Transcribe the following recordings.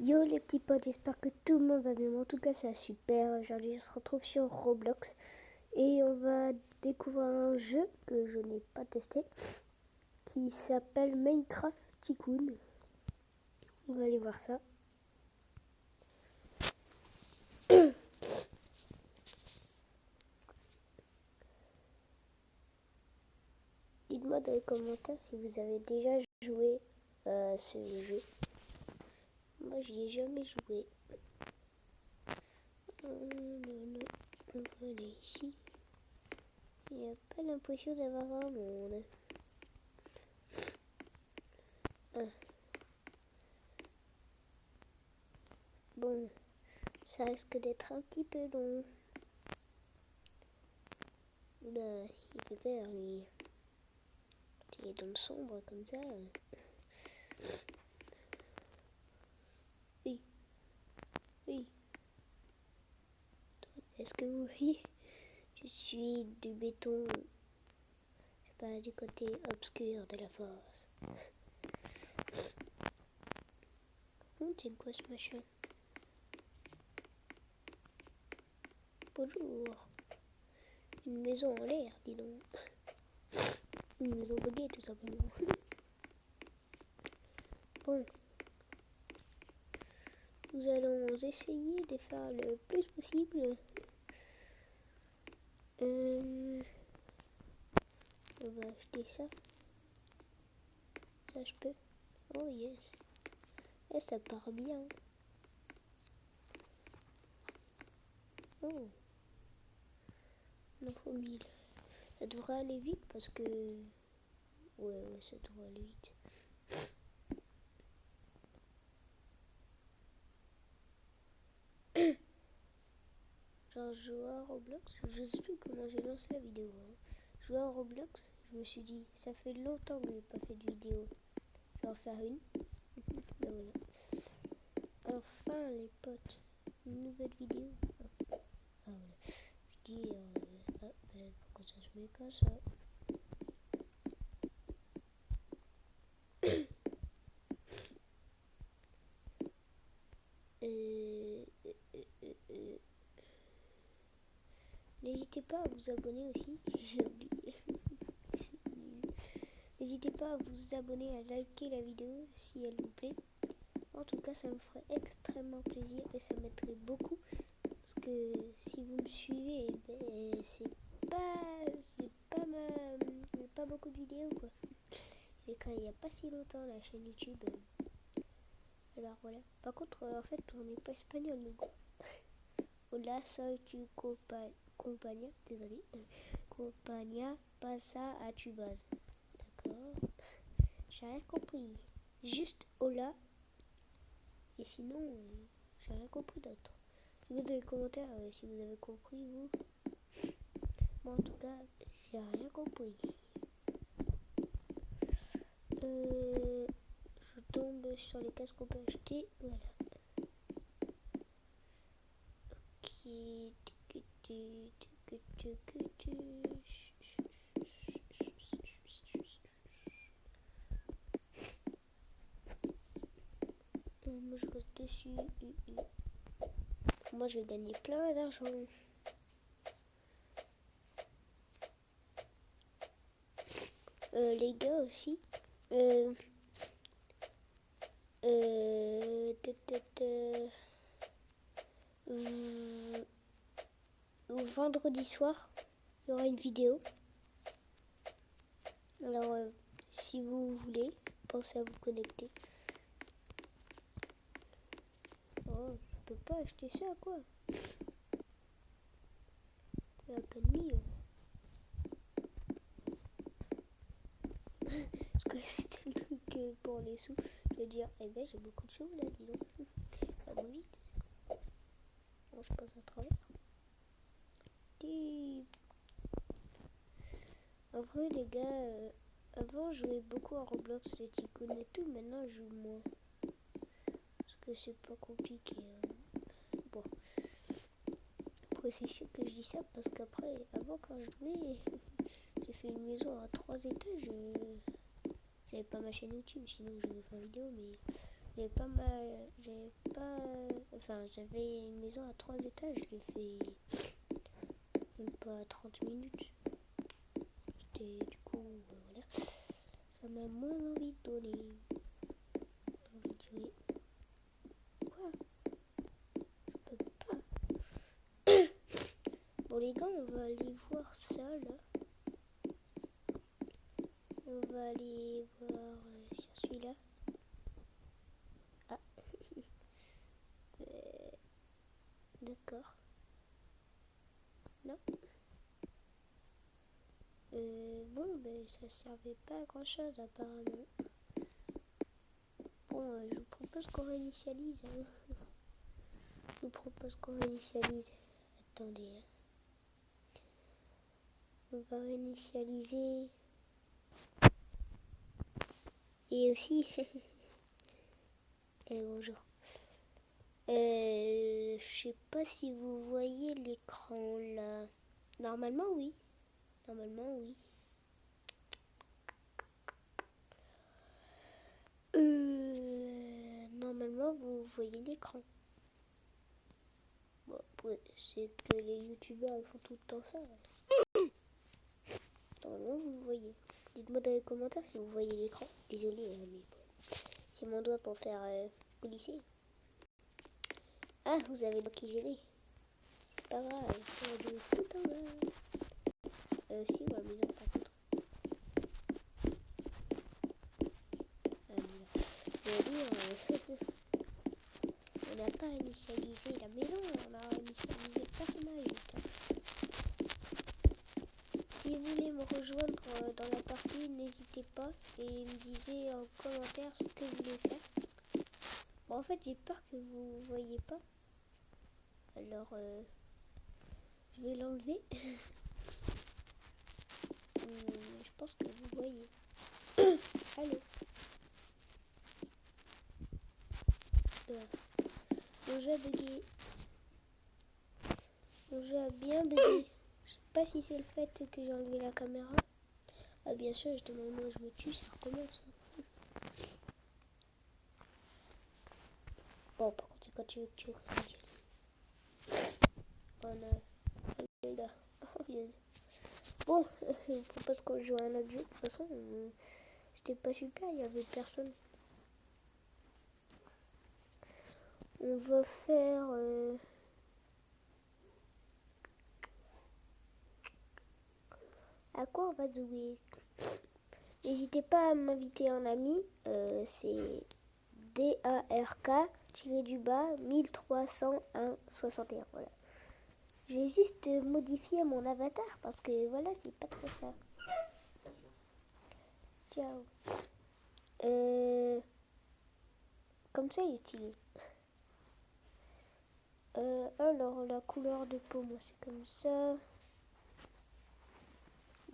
Yo les petits potes, j'espère que tout le monde va bien. En tout cas, c'est super. Aujourd'hui, on se retrouve sur Roblox et on va découvrir un jeu que je n'ai pas testé qui s'appelle Minecraft Tycoon. On va aller voir ça. Dites-moi dans les commentaires si vous avez déjà joué à ce jeu. Moi, j'y ai jamais joué. On va aller ici. Il n'y a pas l'impression d'avoir un monde. Bon, ça risque d'être un petit peu long. Oula, il fait peur lui. Il est dans le sombre comme ça. Oui. Oui. Est-ce que vous voyez? Je suis du béton. Je sais pas, du côté obscur de la force. C'est quoi ce machin? Bonjour. Une maison en l'air, dis donc. Une maison buggée tout simplement. Bon. Nous allons essayer de faire le plus possible. On va acheter ça. Ça je peux. Oh yes. Et ça part bien. Oh. Il en faut 1000. Ça devrait aller vite parce que... Ouais, ça devrait aller vite. Genre, je jouais à Roblox. Je sais plus comment j'ai lancé la vidéo. Je jouais à Roblox. Je me suis dit, ça fait longtemps que je n'ai pas fait de vidéo. Je vais en faire une. Ben voilà. Enfin, les potes. Une nouvelle vidéo. Ah voilà. Je dis, pourquoi ça se met pas ça? N'hésitez pas à vous abonner aussi. J'ai oublié. N'hésitez pas à vous abonner, à liker la vidéo si elle vous plaît. En tout cas, ça me ferait extrêmement plaisir et ça m'aiderait beaucoup. Parce que si vous me suivez, c'est pas beaucoup de vidéos quoi. J'ai créé il n'y a pas si longtemps la chaîne YouTube. Alors voilà. Par contre, en fait, on n'est pas espagnol nous. Hola, soy tu compañía, désolé. Compañía pasa a tu base. D'accord. J'ai rien compris. Juste hola. Et sinon, j'ai rien compris d'autre. Dites-moi dans les commentaires si vous avez compris vous. Moi en tout cas, j'ai rien compris. Je tombe sur les casques qu'on peut acheter. Voilà. Moi je reste dessus. Moi je vais gagner plein d'argent. Les gars aussi. Vendredi soir, il y aura une vidéo. Alors, si vous voulez, pensez à vous connecter. Oh, je peux pas acheter ça, quoi. Il y a pas de nuit. Parce que c'était le truc pour les sous. Je vais dire, eh ben j'ai beaucoup de sous là, dis donc. Ça va vite. Bon, je passe à travers. En vrai, les gars, avant je jouais beaucoup à Roblox, les Tycoon et tout. Maintenant, je joue moins. Parce que c'est pas compliqué. Bon. Après, c'est sûr que je dis ça parce qu'après, avant quand je jouais, j'ai fait une maison à 3 étages. J'avais pas ma chaîne YouTube, sinon je vais faire une vidéo, mais J'ai pas mal. J'ai pas. Enfin, j'avais une maison à 3 étages. Je l'ai fait même pas 30 minutes. Du coup, voilà. Ça m'a moins envie de donner. Envie de jouer. Quoi? Je peux pas. Bon, les gars, on va aller voir ça là. On va aller voir sur celui-là. Ah. D'accord. Non. Bon, ben ça servait pas à grand chose apparemment. Bon, je vous propose qu'on réinitialise. Hein. Je vous propose qu'on réinitialise. Attendez. Hein. On va réinitialiser. Et aussi. Et bonjour. Je sais pas si vous voyez l'écran là. Normalement, oui. Normalement, oui. Normalement, vous voyez l'écran. Bon, après, c'est que les youtubeurs ils font tout le temps ça. Normalement, vous le voyez. Dites-moi dans les commentaires si vous voyez l'écran. Désolé, mais bon. C'est mon doigt pour faire glisser. Ah, vous avez le qui gêné. C'est pas grave, on va jouer tout en bas. Si, la maison par contre. On n'a pas initialisé la maison, on a initialisé le personnage. Si vous voulez me rejoindre dans la partie, n'hésitez pas et me disiez en commentaire ce que vous voulez faire. Bon, en fait, j'ai peur que vous ne voyez pas. Alors, je vais l'enlever. Je pense que vous voyez. Allô. Mon jeu a bugué. Mon jeu a bien bugué. Je sais pas si c'est le fait que j'ai enlevé la caméra. Ah bien sûr, je demande moi je me tue, ça recommence. Bon, par contre, c'est quand tu veux que tu recommences. On a les gars. Bon, je vous propose qu'on joue à un autre jeu. De toute façon, c'était pas super, il y avait personne. On va faire... À quoi on va jouer? N'hésitez pas à m'inviter en ami. C'est DARK-du-bas 1301-61. Voilà. Je vais juste modifier mon avatar parce que voilà, c'est pas trop ça. Ciao. Comme ça, il est utile. Alors, la couleur de peau, moi, c'est comme ça.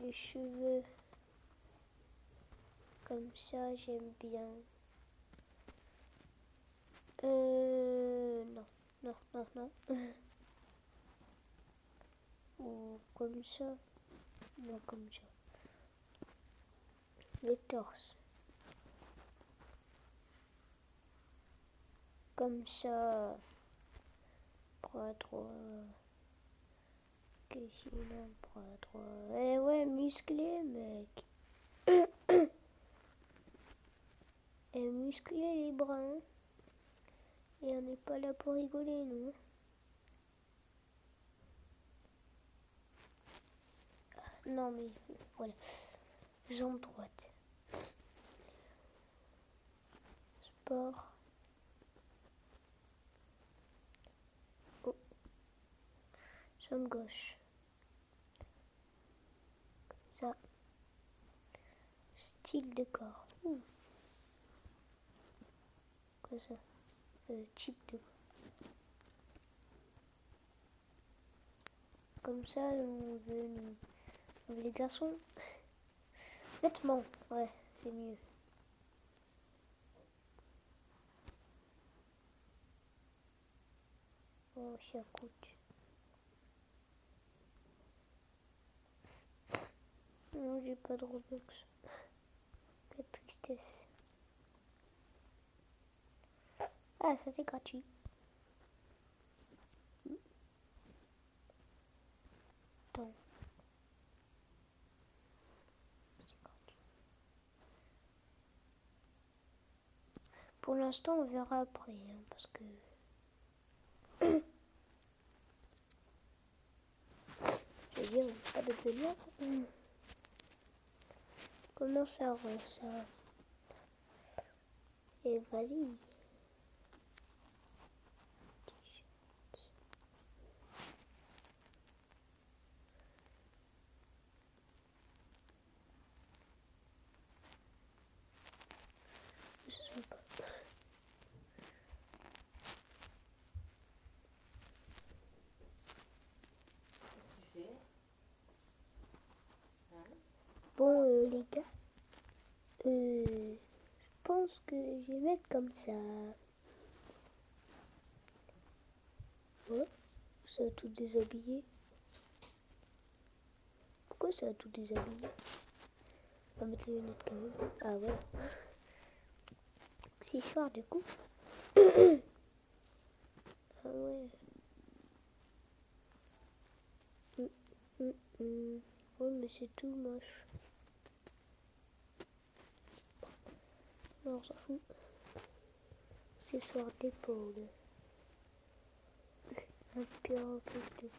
Les cheveux, comme ça, j'aime bien. Non, non, non, non. Ou comme ça. Non, comme ça. Le torse. Comme ça. Bras droit. Qu'est-ce qu'il a, bras droit? Eh ouais, musclé, mec. Et musclé les bras. Hein. Et on n'est pas là pour rigoler, nous. Non, mais voilà. Jambe droite. Sport. Oh. Jambe gauche. Comme ça. Style de corps. Quoi ça? Type de corps. Comme ça, on veut les garçons. Vêtements, ouais, c'est mieux. Oh, ça coûte. Non, j'ai pas de Robux. Quelle tristesse. Ah, ça c'est gratuit. Attends. Pour l'instant, on verra après, hein, parce que... Je veux dire, pas de paiement. Comment ça rend ça? Et vas-y. Je sais pas. Bon, les gars, je pense que je vais mettre comme ça. Ouais, ça a tout déshabillé. Pourquoi ça a tout déshabillé? On va mettre les lunettes quand même. Ah ouais. Accessoire du coup. Ah ouais. Ouais, mais c'est tout moche. Non, on s'en fout. Accessoire d'épaule. Un perroquet de paix.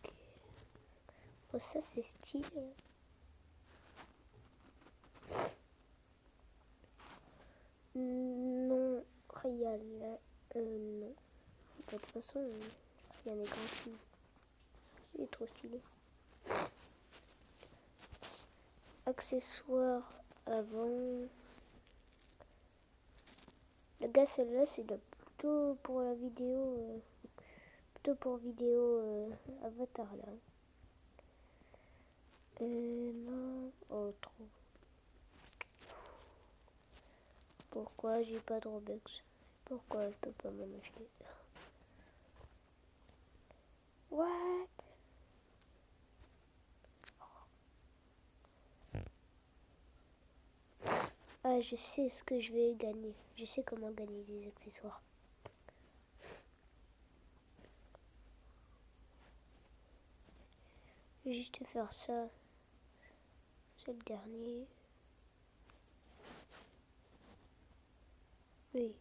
Ok. Oh, ça c'est stylé. Non, Réal. Non. De toute façon, rien n'est gratuit. Il est trop stylé. Accessoires avant. Le gars, celle-là, c'est plutôt pour la vidéo. Plutôt pour vidéo avatar là. Non. Oh, trop. Pourquoi j'ai pas de Robux? Pourquoi je peux pas m'en acheter? What? Ah, je sais ce que je vais gagner. Je sais comment gagner des accessoires. Je vais juste faire ça. C'est le dernier. Oui.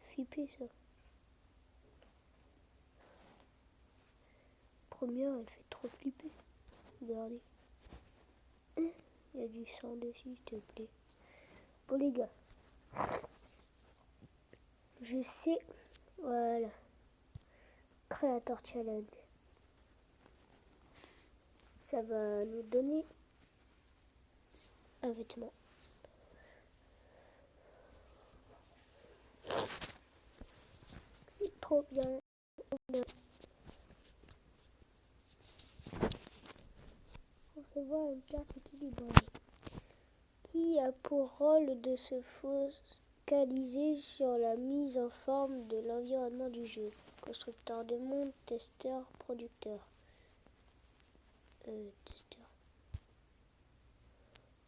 Flipper ça. Première, elle fait trop flipper. Regardez. Il y a du sang dessus, s'il te plaît. Bon les gars. Je sais. Voilà. Creator Challenge. Ça va nous donner un vêtement. C'est trop bien. On se voit une carte équilibrée. Qui a pour rôle de se focaliser sur la mise en forme de l'environnement du jeu? Constructeur de monde, testeur, producteur. Testeur.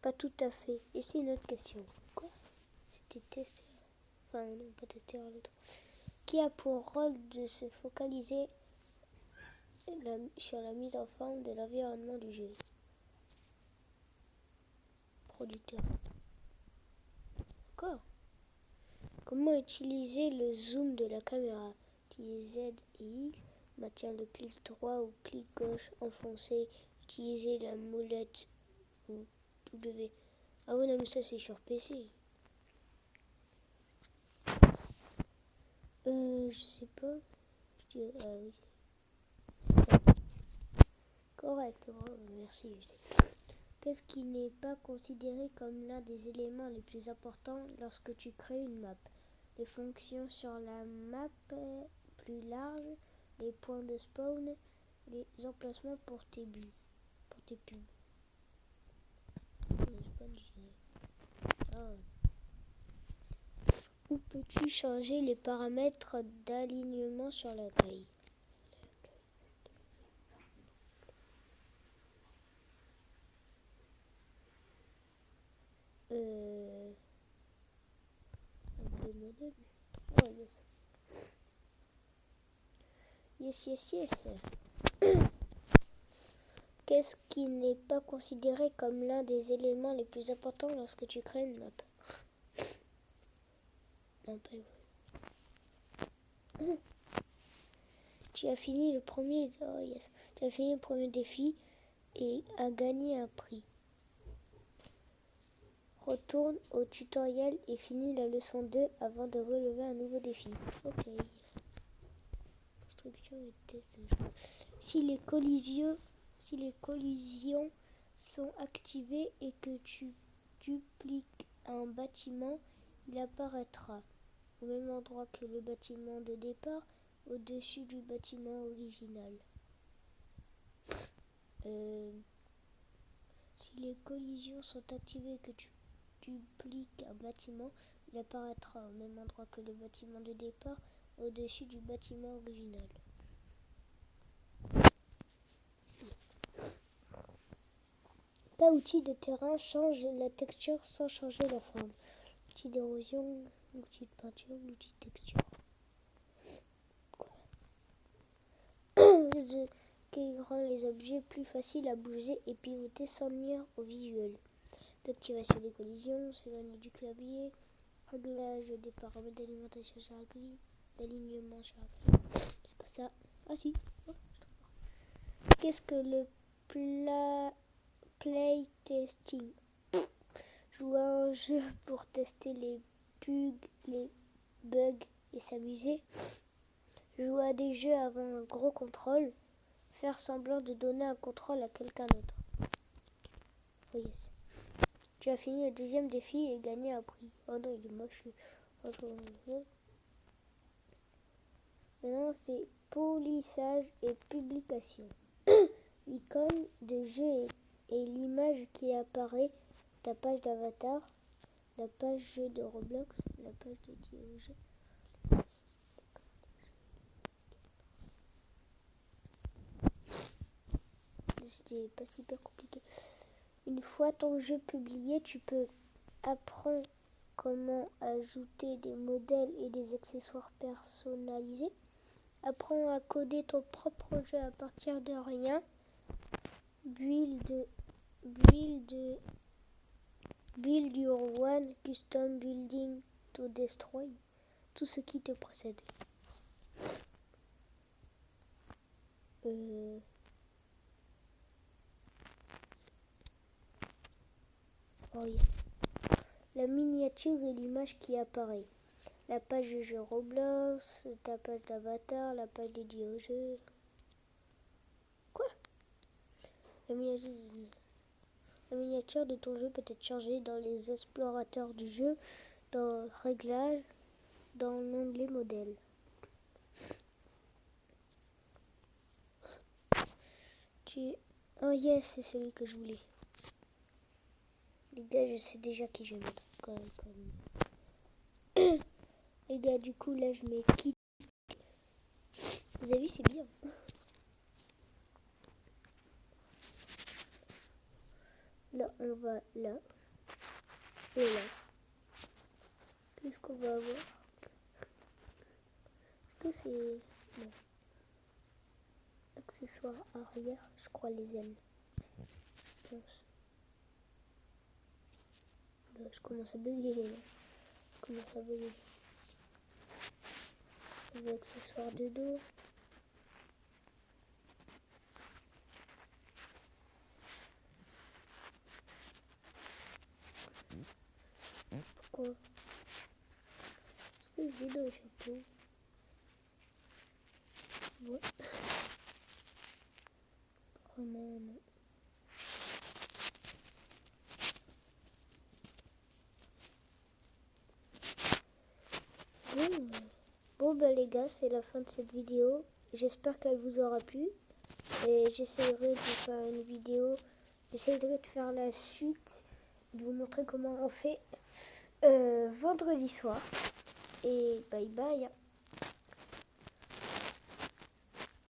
Pas tout à fait. Et c'est une autre question. Quoi? C'était testeur. Enfin non, pas testeur, l'autre. Qui a pour rôle de se focaliser sur la mise en forme de l'environnement du jeu? Producteur. D'accord. Comment utiliser le zoom de la caméra? Utiliser Z et X, maintenir le clic droit ou clic gauche enfoncé, utiliser la molette ou W. Ah oui, non, mais ça c'est sur PC. Je sais pas. Je dirais, oui. C'est ça. Correct, bravo, merci. Qu'est-ce qui n'est pas considéré comme l'un des éléments les plus importants lorsque tu crées une map? Les fonctions sur la map plus larges, les points de spawn, les emplacements pour tes buts, pour tes pubs. Où peux-tu changer les paramètres d'alignement sur la grille? bordel. Oh yes. Yes. Qu'est-ce qui n'est pas considéré comme l'un des éléments les plus importants lorsque tu crées une map? Non, pas vrai. Tu as fini le premier. Oh yes. Tu as fini le premier défi et as gagné un prix. Retourne au tutoriel et finis la leçon 2 avant de relever un nouveau défi. Ok. Construction et test. Si les collisions sont activées et que tu dupliques un bâtiment, il apparaîtra au même endroit que le bâtiment de départ, au-dessus du bâtiment original. Si les collisions sont activées et que tu dupliques un bâtiment, il apparaîtra au même endroit que le bâtiment de départ, au-dessus du bâtiment original. Ta outil de terrain change la texture sans changer la forme. L'outil d'érosion, l'outil de peinture, l'outil de texture. Qui rend les objets plus faciles à bouger et pivoter sans nuire au visuel. D'activation des collisions, s'éloigner du clavier, réglage des paramètres d'alimentation sur la grille, d'alignement sur la grille. C'est pas ça. Ah si. Qu'est-ce que le playtesting? Jouer à un jeu pour tester les bugs et s'amuser. Jouer à des jeux avant un gros contrôle. Faire semblant de donner un contrôle à quelqu'un d'autre. Oh yes. Tu as fini le deuxième défi et gagné un prix. Oh non, il est moche. Maintenant, c'est polissage et publication. L'icône de jeu et l'image qui apparaît, ta page d'avatar, la page jeu de Roblox, la page dédiée au jeu. C'était pas super compliqué. Une fois ton jeu publié, tu peux apprendre comment ajouter des modèles et des accessoires personnalisés. Apprends à coder ton propre jeu à partir de rien. Build your one custom building to destroy. Tout ce qui te précède. Oh yes. La miniature et l'image qui apparaît. La page de jeu Roblox, ta page d'avatar, la page dédiée au jeu. Quoi? La miniature de ton jeu peut être changée dans les explorateurs du jeu, dans Réglages, dans l'onglet Modèle. Oh yes, c'est celui que je voulais. Les gars, je sais déjà qui je vais mettre comme... Les gars, du coup, là, je mets Kit. Vous avez vu, c'est bien. Là, on va là. Et là. Qu'est-ce qu'on va avoir? Est-ce que c'est... Non. Accessoires arrière, je crois les ailes. Je commence à bugger. Les accessoires de dos. Pourquoi? Est-ce que j'ai dans le chapeau? Ouais. Oh non. Bon bah les gars, c'est la fin de cette vidéo. J'espère qu'elle vous aura plu. Et j'essaierai de faire une vidéo. J'essaierai de faire la suite. De vous montrer comment on fait vendredi soir. Et bye bye.